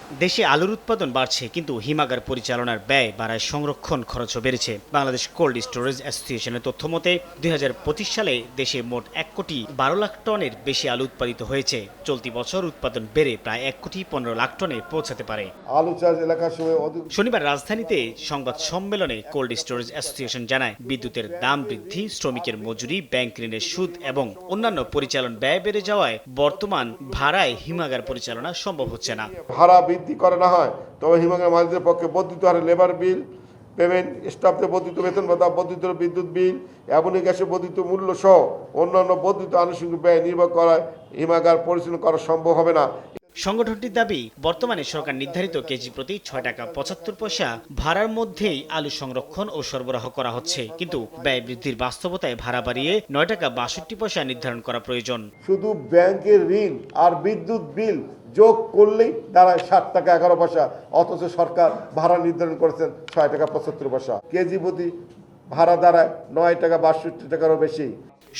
দেশে আলুর উৎপাদন বাড়ছে, কিন্তু হিমাগার পরিচালনার ব্যয় বাড়ায় সংরক্ষণ খরচও বেড়েছে। বাংলাদেশ কোল্ড স্টোরেজ অ্যাসোসিয়েশনের তথ্য মতে ২০২৫ সালে দেশে মোট ১,১২,০০,০০০ টনের বেশি আলু উৎপাদিত হয়েছে। চলতি বছর উৎপাদন বেড়ে প্রায় ১,১৫,০০,০০০ টনে পৌঁছাতে পারে। আলু চাষ এলাকার সময় শনিবার রাজধানীতে সংবাদ সম্মেলনে কোল্ড স্টোরেজ অ্যাসোসিয়েশন জানায়, বিদ্যুতের দাম বৃদ্ধি, শ্রমিকের মজুরি, ব্যাংক ঋণের সুদ এবং অন্যান্য পরিচালন ব্যয় বেড়ে যাওয়ায় বর্তমান ভাড়ায় হিমাগার পরিচালনা সম্ভব হচ্ছে না। ভাড়া বৃদ্ধি করা না হয় তবে হিমাগার মালিকদের পক্ষে বর্ধিত হারে লেবার বিল পেমেন্ট, স্টাফদের বর্ধিত বেতন ভাতা, বর্ধিত বিদ্যুৎ বিল, এমনই গ্যাসের বর্ধিত মূল্য সহ অন্যান্য বর্ধিত আনুষঙ্গিক ব্যয় নির্ভর করায় হিমাগার পরিচালনা করা সম্ভব হবে না। সংগঠনটির দাবি, বর্তমানে সরকার নির্ধারিত কেজি প্রতি ৬ টাকা ৭৫ পয়সা ভাড়ার মধ্যেই আলু সংরক্ষণ ও সরবরাহ করা হচ্ছে, কিন্তু ব্যয় বৃদ্ধির বাস্তবতায় ভাড়া বাড়িয়ে ৯ টাকা ৬২ পয়সা নির্ধারণ করা প্রয়োজন। শুধু ব্যাংকের ঋণ আর বিদ্যুৎ বিল যোগ করলেই দাঁড়ায় ৭ টাকা ১১ পয়সা, অথচ সরকার ভাড়া নির্ধারণ করেছেন ৬ টাকা ৭৫ পয়সা। কেজি প্রতি ভাড়া দাঁড়ায় ৯ টাকা ৬২ টাকারও বেশি।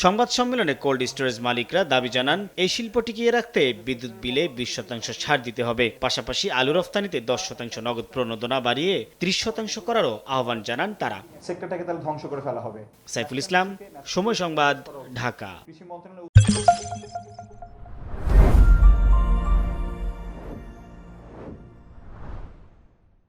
সংবাদ সম্মেলনে কোল্ড স্টোরেজ মালিকরা দাবি জানান, এই শিল্প টিকিয়ে রাখতে বিদ্যুৎ বিলে ২০% ছাড় দিতে হবে। পাশাপাশি আলু রফতানিতে 10% নগদ প্রণোদনা বাড়িয়ে ৩০% করারও আহ্বান জানান তারা। সেক্টরটাকে তাহলে ধ্বংস করে ফেলা হবে। সাইফুল ইসলাম, সময় সংবাদ, ঢাকা।